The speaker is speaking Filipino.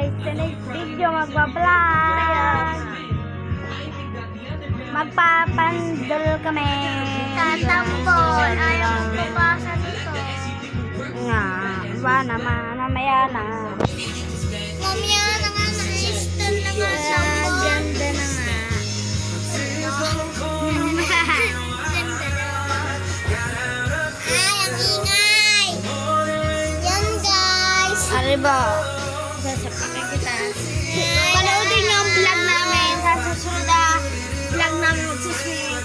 guys, sa next video magpa-vlog. Magpapandol kami. Tatambol. Ayaw magpapasa dito. Nga, ba naman, namaya na. Mamaya na nga na-instant na mag-sambol. Ganda na nga. Ganda na. Ay, ang ingay. Yan guys. Arriba. Sasapakin kita. Panoodin niyo ang vlog namin sa susunod na vlog namin magsiswimming.